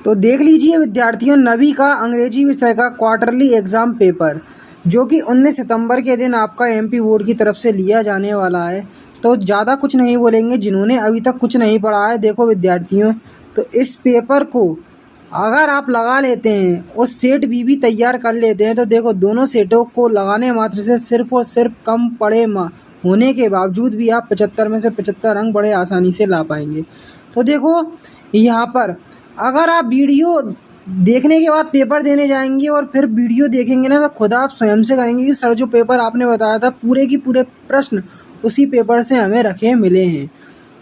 तो देख लीजिए विद्यार्थियों, नवी का अंग्रेजी विषय का क्वार्टरली एग्ज़ाम पेपर जो कि 19 सितंबर के दिन आपका एमपी बोर्ड की तरफ से लिया जाने वाला है। तो ज़्यादा कुछ नहीं बोलेंगे, जिन्होंने अभी तक कुछ नहीं पढ़ा है। देखो विद्यार्थियों, तो इस पेपर को अगर आप लगा लेते हैं और सेट भी तैयार कर लेते हैं तो देखो दोनों सेटों को लगाने मात्र से सिर्फ और सिर्फ कम पड़े होने के बावजूद भी आप 75 में से 75 अंक बड़े आसानी से ला पाएंगे। तो देखो यहाँ पर अगर आप वीडियो देखने के बाद पेपर देने जाएंगे और फिर वीडियो देखेंगे ना, तो खुद आप स्वयं से कहेंगे कि सर जो पेपर आपने बताया था पूरे की पूरे प्रश्न उसी पेपर से हमें रखे मिले हैं।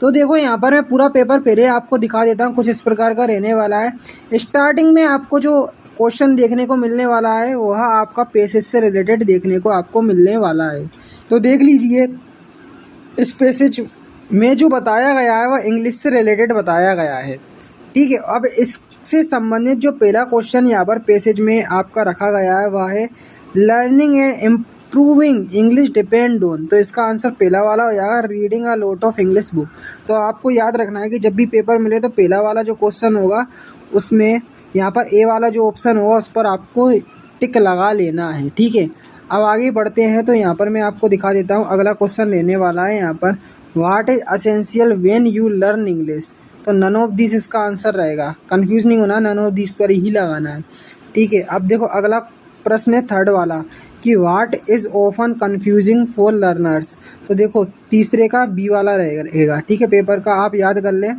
तो देखो यहाँ पर मैं पूरा पेपर पहले आपको दिखा देता हूँ, कुछ इस प्रकार का रहने वाला है। स्टार्टिंग में आपको जो क्वेश्चन देखने को मिलने वाला है वह आपका पैसेज से रिलेटेड देखने को आपको मिलने वाला है। तो देख लीजिए, इस पैसेज में जो बताया गया है वह इंग्लिश से रिलेटेड बताया गया है। ठीक है, अब इससे संबंधित जो पहला क्वेश्चन यहाँ पर पैसेज में आपका रखा गया है वह है learning and improving English depend on. तो इसका आंसर पहला वाला हो जाएगा reading a lot of English book. तो आपको याद रखना है कि जब भी पेपर मिले तो पहला वाला जो क्वेश्चन होगा उसमें यहाँ पर ए वाला जो ऑप्शन होगा उस पर आपको टिक लगा लेना है। ठीक है, अब आगे बढ़ते हैं। तो यहाँ पर मैं आपको दिखा देता हूँ, अगला क्वेश्चन लेने वाला है यहाँ पर what is essential when you learn English. तो नन ऑफ दिस इसका आंसर रहेगा, कंफ्यूज नहीं होना, नन ऑफ दिस पर ही लगाना है। ठीक है, अब देखो अगला प्रश्न है थर्ड वाला कि what is often confusing for learners. तो देखो तीसरे का बी वाला रहेगा। ठीक है, पेपर का आप याद कर लें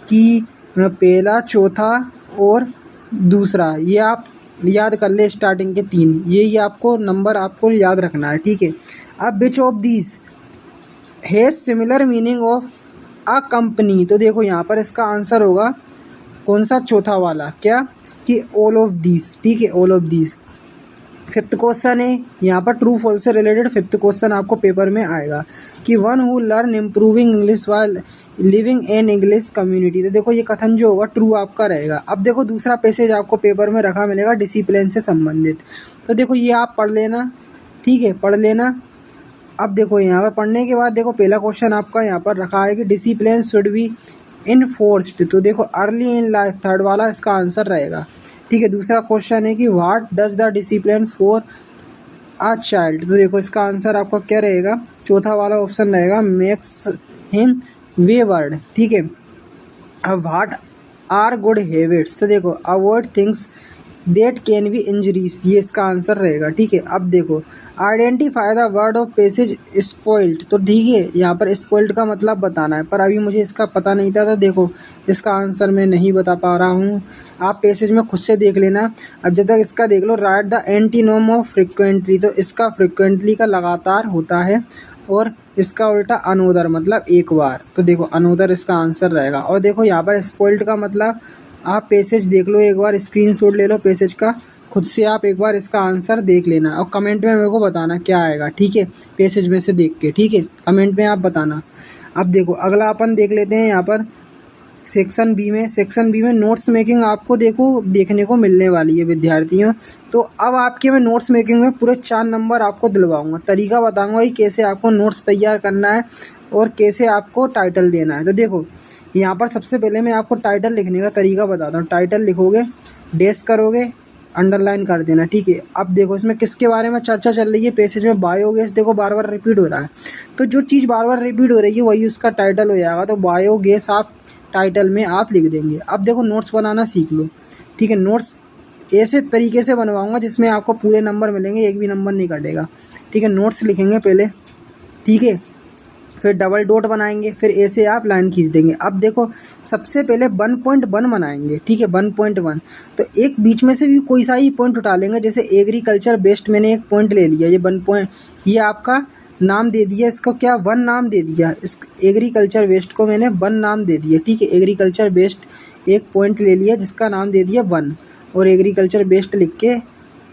कि पहला, चौथा और दूसरा ये आप याद कर ले, स्टार्टिंग के तीन ये आपको नंबर आपको याद रखना है। ठीक है, अब which of this has similar meaning of a company. तो देखो यहाँ पर इसका आंसर होगा कौन सा, चौथा वाला, क्या कि ऑल ऑफ दिस। ठीक है, all of this. Fifth question है यहाँ पर ट्रू फॉल्स से रिलेटेड फिफ्थ क्वेश्चन आपको पेपर में आएगा कि one who learn improving English while living in English community. तो देखो ये कथन जो होगा ट्रू आपका रहेगा। अब देखो दूसरा पैसेज आपको पेपर में रखा मिलेगा डिसिप्लिन से संबंधित। तो देखो ये आप पढ़ लेना। ठीक है, पढ़ लेना। अब देखो यहाँ पर पढ़ने के बाद देखो पहला क्वेश्चन आपका यहाँ पर रखा है कि डिसिप्लिन शुड बी इनफोर्स्ड। तो देखो अर्ली इन लाइफ, थर्ड वाला इसका आंसर रहेगा। ठीक है, दूसरा क्वेश्चन है कि what does the discipline for a child. तो देखो इसका आंसर आपका क्या रहेगा, चौथा वाला ऑप्शन रहेगा मेक्स हिम वेवर्ड। ठीक है, अब व्हाट आर गुड हैबिट्स। तो देखो avoid things that can be injuries, ये इसका आंसर रहेगा। ठीक है, अब देखो identify the word of passage spoiled. तो ठीक है, यहाँ पर स्पॉइल्ड का मतलब बताना है, पर अभी मुझे इसका पता नहीं था तो देखो इसका आंसर मैं नहीं बता पा रहा हूँ, आप पैसेज में खुद से देख लेना। अब जब तक इसका देख लो, राइट द एंटीनोम ऑफ फ्रिक्वेंटली। तो इसका फ्रिक्वेंटली का लगातार होता है और इसका उल्टा अनोदर मतलब एक बार। तो देखो अनोदर इसका आंसर रहेगा। और देखो यहाँ पर स्पॉइल्ड का मतलब आप पैसेज देख लो एक बार, स्क्रीनशॉट ले लो पैसेज का, खुद से आप एक बार इसका आंसर देख लेना और कमेंट में मेरे को बताना क्या आएगा। ठीक है, पैसेज में से देख के। ठीक है, कमेंट में आप बताना। अब देखो अगला अपन देख लेते हैं यहाँ पर सेक्शन बी में। सेक्शन बी में नोट्स मेकिंग आपको देखो देखने को मिलने वाली है विद्यार्थियों। तो अब आपके मैं नोट्स मेकिंग में पूरे 4 नंबर आपको दिलवाऊंगा, तरीका बताऊंगा कि कैसे आपको नोट्स तैयार करना है और कैसे आपको टाइटल देना है। तो देखो यहाँ पर सबसे पहले मैं आपको टाइटल लिखने का तरीका बताता हूँ। टाइटल लिखोगे, डैश करोगे, अंडरलाइन कर देना। ठीक है, अब देखो इसमें किसके बारे में चर्चा चल रही है, पैसेज में बायोगैस देखो बार बार रिपीट हो रहा है, तो जो चीज़ बार बार रिपीट हो रही है वही उसका टाइटल हो जाएगा। तो बायोगैस आप टाइटल में आप लिख देंगे। अब देखो नोट्स बनाना सीख लो। ठीक है, नोट्स ऐसे तरीके से बनवाऊंगा जिसमें आपको पूरे नंबर मिलेंगे, एक भी नंबर नहीं कटेगा। ठीक है, नोट्स लिखेंगे पहले। ठीक है, फिर डबल डॉट बनाएंगे, फिर ऐसे आप लाइन खींच देंगे। अब देखो सबसे पहले 1.1 बनाएंगे। ठीक है, 1.1। तो एक बीच में से भी कोई सा ही पॉइंट उठा लेंगे, जैसे एग्रीकल्चर बेस्ड मैंने एक पॉइंट ले लिया, ये 1 पॉइंट, ये आपका नाम दे दिया, इसको क्या 1 नाम दे दिया, इस एग्रीकल्चर बेस्ड को मैंने 1 नाम दे दिया। ठीक है, एग्रीकल्चर बेस्ड एक पॉइंट ले लिया जिसका नाम दे दिया 1 और एग्रीकल्चर बेस्ड लिख के,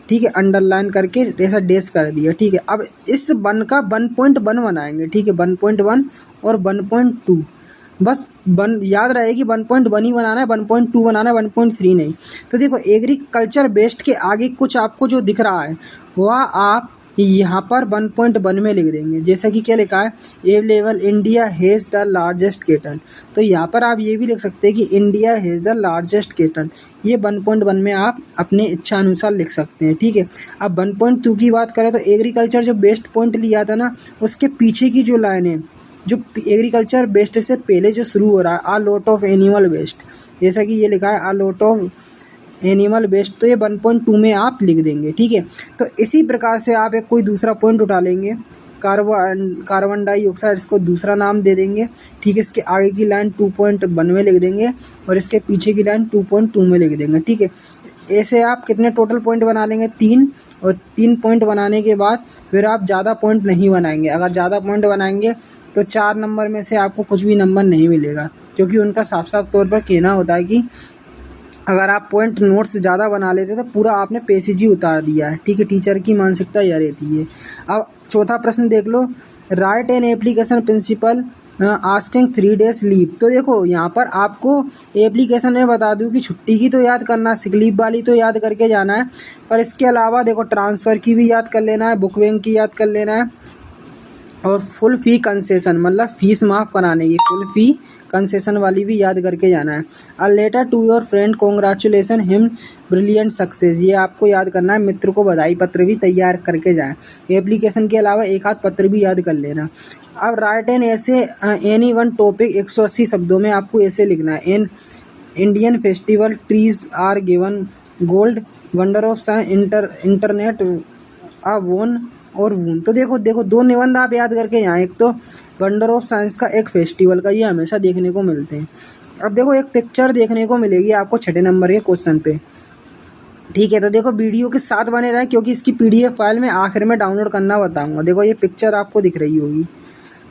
ठीक है, अंडरलाइन करके ऐसा डैश कर दिया। ठीक है, अब इस 1 का 1.1 बनाएंगे। ठीक है, 1.1 और 1.2, बस 1 याद रहे कि 1.1 ही बनाना है, 1.2 बनाना है, 1.3 नहीं। तो देखो एग्रीकल्चर बेस्ड के आगे कुछ आपको जो दिख रहा है वह आप यहाँ पर 1.1 में लिख देंगे। जैसा कि क्या लिखा है, a level India has the largest cattle, तो यहाँ पर आप ये भी लिख सकते हैं कि India has the largest kettle. ये 1.1 में आप अपने इच्छा अनुसार लिख सकते हैं, ठीक है। अब 1.2 की बात करें तो एग्रीकल्चर जो बेस्ट पॉइंट लिया था ना, उसके पीछे की जो लाइन है, जो एग्रीकल्चर बेस्ट से पहले जो शुरू हो रहा है, आ लॉट ऑफ एनिमल वेस्ट, जैसा कि ये लिखा है आ लॉट ऑफ एनिमल वेस्ट, तो ये 1.2 में आप लिख देंगे, ठीक है। तो इसी प्रकार से आप एक कोई दूसरा पॉइंट उठा लेंगे, कार्बन डाइऑक्साइड, इसको दूसरा नाम दे देंगे, ठीक है। इसके आगे की लाइन 2.1 में लिख देंगे और इसके पीछे की लाइन 2.2 में लिख देंगे, ठीक है। ऐसे आप कितने टोटल पॉइंट बना लेंगे, 3, और 3 पॉइंट बनाने के बाद फिर आप ज़्यादा पॉइंट नहीं बनाएंगे। अगर ज़्यादा पॉइंट बनाएंगे तो 4 नंबर में से आपको कुछ भी नंबर नहीं मिलेगा, क्योंकि उनका साफ साफ तौर पर कहना होता है कि अगर आप पॉइंट नोट्स ज़्यादा बना लेते तो पूरा आपने पेज ही उतार दिया है, ठीक है। टीचर की मानसिकता यह रहती है। अब चौथा प्रश्न देख लो, write an application principal asking 3 days leave. तो देखो यहाँ पर आपको एप्लीकेशन में बता दूँ कि छुट्टी की तो याद करना, सिक लीव वाली तो याद करके जाना है, पर इसके अलावा देखो ट्रांसफ़र की भी याद कर लेना है, बुक बैंक की याद कर लेना है, और फुल फ़ी कंसेशन मतलब फ़ीस माफ़ कराने की फुल फ़ी कंसेशन वाली भी याद करके जाना है। A letter to your friend congratulation him brilliant success, ये आपको याद करना है। मित्र को बधाई पत्र भी तैयार करके जाएं। एप्लीकेशन के अलावा एक आध पत्र भी याद कर लेना। अब राइट एन ऐसे एनी वन टॉपिक 180 शब्दों में आपको ऐसे लिखना है। In Indian festival trees are given gold, wonder of science, internet a boon और वून। तो देखो 2 निबंध आप याद करके यहाँ, एक तो वंडर ऑफ साइंस का, एक फेस्टिवल का, ये हमेशा देखने को मिलते हैं। अब देखो एक पिक्चर देखने को मिलेगी आपको 6 नंबर के क्वेश्चन पे, ठीक है। तो देखो वीडियो के साथ बने रहे, क्योंकि इसकी PDF फाइल में आखिर में डाउनलोड करना बताऊँगा। देखो ये पिक्चर आपको दिख रही होगी।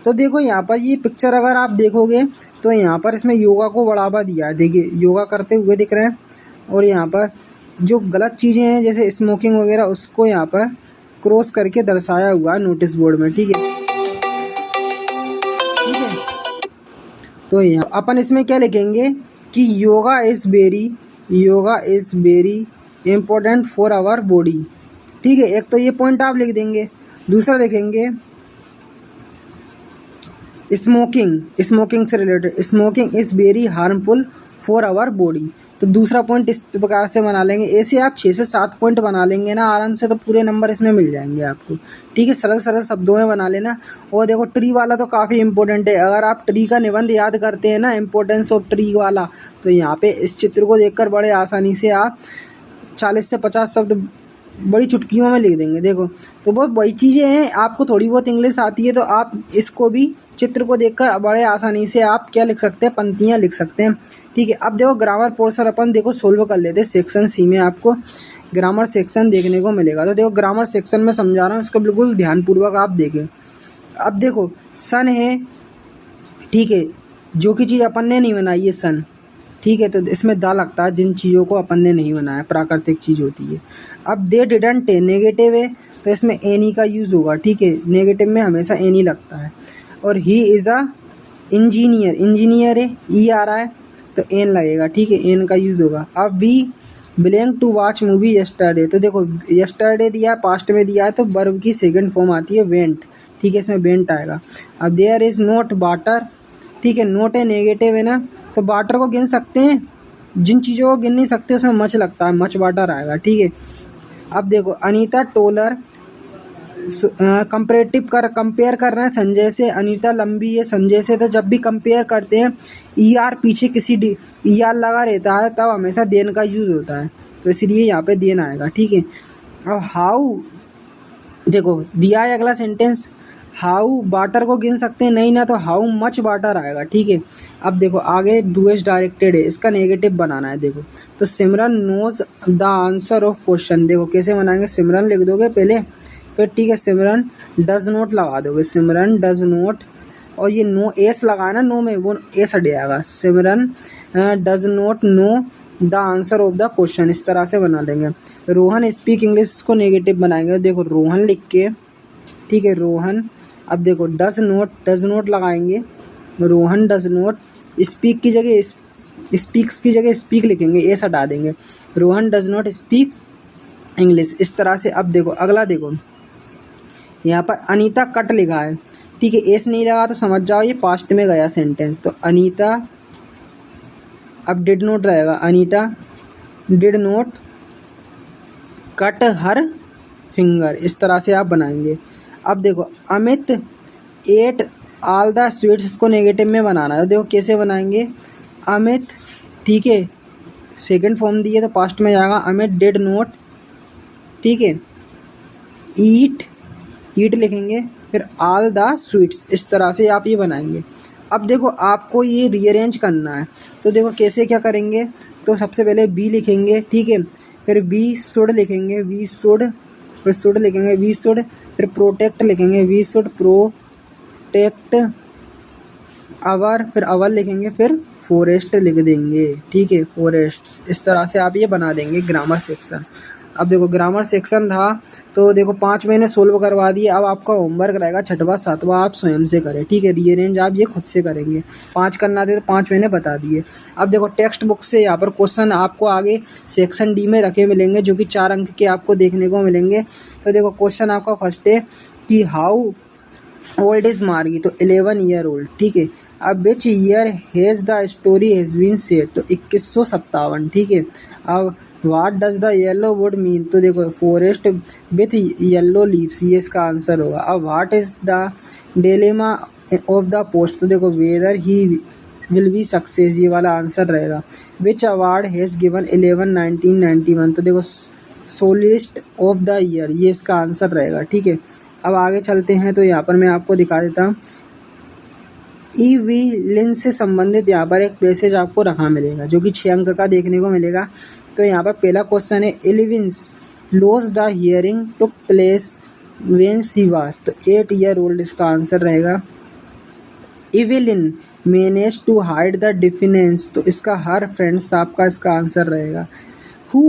तो देखो यहाँ पर ये पिक्चर अगर आप देखोगे तो यहाँ पर इसमें योगा को बढ़ावा दिया है। देखिए योगा करते हुए दिख रहे हैं, और यहाँ पर जो गलत चीज़ें हैं जैसे स्मोकिंग वगैरह, उसको यहाँ पर क्रॉस करके दर्शाया हुआ है नोटिस बोर्ड में, ठीक है। ठीक है, तो यहाँ अपन इसमें क्या लिखेंगे कि yoga is very important for our body, ठीक है। एक तो ये पॉइंट आप लिख देंगे। दूसरा देखेंगे स्मोकिंग से related, smoking is very harmful for our body. तो दूसरा पॉइंट इस प्रकार से बना लेंगे। ऐसे आप 6 से 7 पॉइंट बना लेंगे ना आराम से, तो पूरे नंबर इसमें मिल जाएंगे आपको, ठीक है। सरल सरल शब्दों में बना लेना। और देखो ट्री वाला तो काफ़ी इंपॉर्टेंट है। अगर आप ट्री का निबंध याद करते हैं ना, इम्पोर्टेंस ऑफ ट्री वाला, तो यहाँ पे इस चित्र को देखकर बड़े आसानी से आप 40 से 50 शब्द बड़ी चुटकियों में लिख देंगे। देखो तो बहुत बड़ी चीज़ें हैं। आपको थोड़ी बहुत इंग्लिश आती है तो आप इसको भी चित्र को देखकर बड़े आसानी से आप क्या लिख सकते हैं, पंक्तियाँ लिख सकते हैं, ठीक है। अब देखो ग्रामर पोर्शन अपन देखो सोल्व कर लेते हैं। सेक्शन सी में आपको ग्रामर सेक्शन देखने को मिलेगा। तो देखो ग्रामर सेक्शन में समझा रहा हूँ, इसको बिल्कुल ध्यानपूर्वक आप देखें। अब देखो सन है, ठीक है, जो कि चीज़ अपन ने नहीं बनाई है सन, ठीक है। तो इसमें दा लगता है जिन चीज़ों को अपन ने नहीं बनाया, प्राकृतिक चीज़ होती है। अब दे डिडंट है, नेगेटिव है, तो इसमें एनी का यूज़ होगा, ठीक है। नेगेटिव में हमेशा एनी लगता है। और ही इज़ अ इंजीनियर है, ई आ रहा है तो एन लगेगा, ठीक है, एन का यूज़ होगा। अब we belong to watch movie yesterday, तो देखो यस्टरडे दिया, पास्ट में दिया है, तो वर्ब की सेकंड फॉर्म आती है वेंट, ठीक है, इसमें वेंट आएगा। अब देयर इज़ नोट वाटर, ठीक है, नोट है, नेगेटिव है ना, तो वाटर को गिन सकते हैं। जिन चीज़ों को गिन नहीं सकते उसमें मच लगता है, मच वाटर आएगा, ठीक है। अब देखो अनीता टोलर, कंपेयर कर रहे हैं संजय से। अनीता लंबी है संजय से, तो जब भी कंपेयर करते हैं ई आर पीछे किसी ई आर लगा रहता है, तब हमेशा देन का यूज़ होता है, तो इसलिए यहाँ पे देन आएगा, ठीक है। अब हाउ, देखो दिया है अगला सेंटेंस, हाउ वाटर को गिन सकते हैं नहीं ना, तो हाउ मच वाटर आएगा, ठीक है। अब देखो आगे डूएस डायरेक्टेड है, इसका नेगेटिव बनाना है। देखो तो Simran knows the answer of question, देखो कैसे बनाएंगे, सिमरन लिख दोगे पहले, फिर ठीक है सिमरन डज नॉट लगा दोगे, सिमरन डज नॉट, और ये नो एस लगाना, नो में वो एस हट जाएगा, Simran does not know the answer of the question, इस तरह से बना लेंगे। रोहन स्पीक इंग्लिश को नेगेटिव बनाएंगे। देखो रोहन लिख के, ठीक है, रोहन। अब देखो डज नोट लगाएंगे, रोहन डज नोट, स्पीक की जगह स्पीक्स की जगह स्पीक लिखेंगे, एस हटा देंगे, Rohan does not speak English, इस तरह से। अब देखो अगला देखो यहाँ पर अनीता कट लिखा है, ठीक है, एस नहीं लगा तो समझ जाओ ये पास्ट में गया सेंटेंस। तो अनीता, अब डिड नोट रहेगा, Anita did note cut her finger, इस तरह से आप बनाएंगे। अब देखो Amit at all the sweets, इसको नेगेटिव में बनाना है। तो देखो कैसे बनाएंगे, अमित, ठीक है, सेकंड फॉर्म दिए तो पास्ट में जाएगा, अमित डिड नोट, ठीक है, ईट, ईट लिखेंगे, फिर ऑल द स्वीट्स, इस तरह से आप ये बनाएंगे। अब देखो आपको ये रीअरेंज करना है, तो देखो कैसे क्या करेंगे। तो सबसे पहले बी लिखेंगे, ठीक है, फिर बी शुड लिखेंगे, वी शुड, फिर शुड लिखेंगे, वी शुड, फिर प्रोटेक्ट लिखेंगे, वी शुड प्रोटेक्ट अवर, फिर अवर लिखेंगे, फिर फॉरेस्ट लिख देंगे, ठीक है, फॉरेस्ट। इस तरह से आप ये बना देंगे ग्रामर सेक्शन। अब देखो ग्रामर सेक्शन था, तो देखो 5 मैंने सोल्व करवा दिए। अब आपका होमवर्क रहेगा 6वां 7वां आप स्वयं से करें, ठीक है, रीअरेंज आप ये खुद से करेंगे। 5 करना थे तो 5 मैंने बता दिए। अब देखो टेक्स्ट बुक से यहाँ पर क्वेश्चन आपको आगे सेक्शन डी में रखे मिलेंगे, जो कि 4 अंक के आपको देखने को मिलेंगे। तो देखो क्वेश्चन आपका फर्स्ट है कि हाउ ओल्ड इज मार्गी, तो 11 ईयर ओल्ड, ठीक है। अब which year has the story has been said, तो 2157, ठीक है। अब what does the yellow wood mean, तो देखो फॉरेस्ट विथ येलो लीव्स, ये इसका आंसर होगा। अब what is the dilemma of the post, तो देखो weather he will be success, ये वाला आंसर रहेगा। विच अवार्ड हैज़ गिवन 1991, तो देखो सोलिस्ट ऑफ द ईयर, ये इसका आंसर रहेगा, ठीक है। अब आगे चलते हैं, तो यहाँ पर मैं आपको दिखा देता हूँ। ईविलिन से संबंधित यहाँ पर एक पैसेज आपको रखा मिलेगा, जो कि 6 अंक का देखने को मिलेगा। तो यहाँ पर पहला क्वेश्चन है, Evelyn's loss the hearing took place when she was, तो 8 ईयर ओल्ड इसका आंसर रहेगा। Evelyn manage to hide the difference, तो इसका हर फ्रेंड्स आपका इसका आंसर रहेगा। Who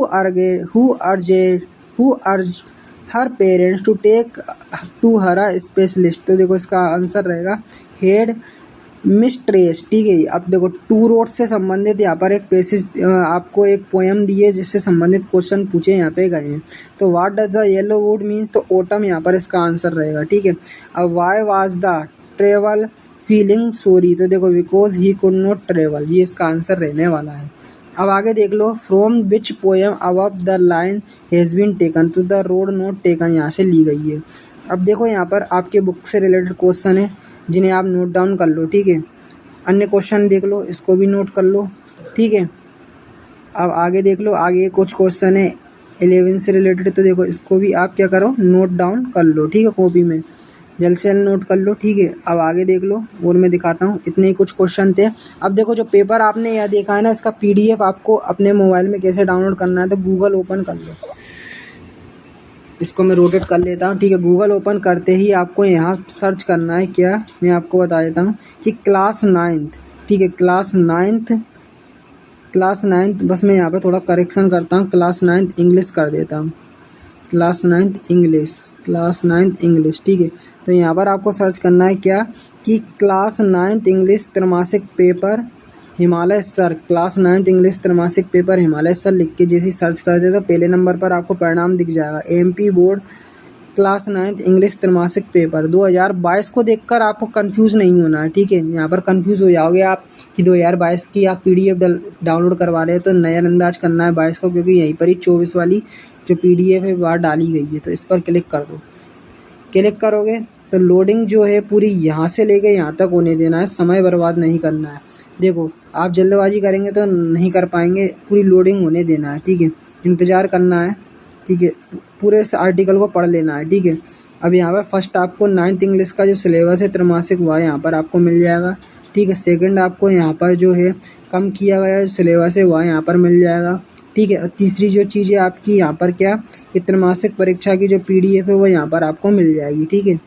urge her parents to take to her a specialist, तो देखो इसका आंसर रहेगा हेड मिस्ट्रेस, ठीक है। अब देखो टू रोड से संबंधित यहाँ पर एक पैसेज आपको एक पोएम दी है, जिससे संबंधित क्वेश्चन पूछे यहाँ पे गए हैं। तो what does the yellow wood means, तो ऑटम यहाँ पर इसका आंसर रहेगा, ठीक है। अब why was the travel feeling sorry, तो देखो because he could not travel, ये इसका आंसर रहने वाला है। अब आगे देख लो, from which poem above the line has been taken, तो द रोड नॉट टेकन यहाँ से ली गई है। अब देखो यहाँ पर आपके बुक से रिलेटेड क्वेश्चन है, जिन्हें आप नोट डाउन कर लो, ठीक है। अन्य क्वेश्चन देख लो, इसको भी नोट कर लो, ठीक है। अब आगे देख लो, आगे कुछ क्वेश्चन है 11 से रिलेटेड, तो देखो इसको भी आप क्या करो, नोट डाउन कर लो, ठीक है, कॉपी में जल्द से जल्द नोट कर लो, ठीक है। अब आगे देख लो, और मैं दिखाता हूँ, इतने ही कुछ क्वेश्चन थे। अब देखो जो पेपर आपने यह देखा है ना, इसका PDF आपको अपने मोबाइल में कैसे डाउनलोड करना है, तो गूगल ओपन कर लो, इसको मैं रोटेट कर लेता हूँ, ठीक है। गूगल ओपन करते ही आपको यहाँ सर्च करना है, क्या मैं आपको बता देता हूँ कि क्लास 9th, ठीक है, क्लास 9th, बस मैं यहाँ पे थोड़ा करेक्शन करता हूँ, क्लास 9th इंग्लिश कर देता हूँ, क्लास 9th इंग्लिश, ठीक है। तो यहाँ पर आपको सर्च करना है क्या कि क्लास 9th इंग्लिश त्रैमासिक paper Himalaya sir, class 9th English त्रैमासिक पेपर हिमालय सर लिख के जैसे सर्च कर दे तो पहले नंबर पर आपको परिणाम दिख जाएगा, MP board class 9th English त्रैमासिक पेपर 2022 को देखकर आपको कंफ्यूज नहीं होना है, ठीक है। यहाँ पर कंफ्यूज हो जाओगे आप कि 2022 की आप PDF डाउनलोड करवा रहे हैं, तो नज़रअंदाज करना है 22 को, क्योंकि यहीं पर ही 24 वाली जो PDF है वह डाली गई है। तो इस पर क्लिक कर दो, क्लिक करोगे तो लोडिंग जो है पूरी यहाँ से लेके यहाँ तक होने देना है, समय बर्बाद नहीं करना है। देखो आप जल्दबाजी करेंगे तो नहीं कर पाएंगे, पूरी लोडिंग होने देना है, ठीक है, इंतज़ार करना है, ठीक है, पूरे इस आर्टिकल को पढ़ लेना है, ठीक है। अब यहाँ पर फर्स्ट आपको 9th इंग्लिश का जो सिलेबस है त्रैमासिक वह यहाँ पर आपको मिल जाएगा, ठीक है। सेकंड आपको यहाँ पर जो है कम किया गया जो सिलेबस है वह यहाँ पर मिल जाएगा, ठीक है। और तीसरी जो चीज़ है आपकी यहाँ पर क्या, त्रैमासिक परीक्षा की जो PDF है वो यहाँ पर आपको मिल जाएगी, ठीक है।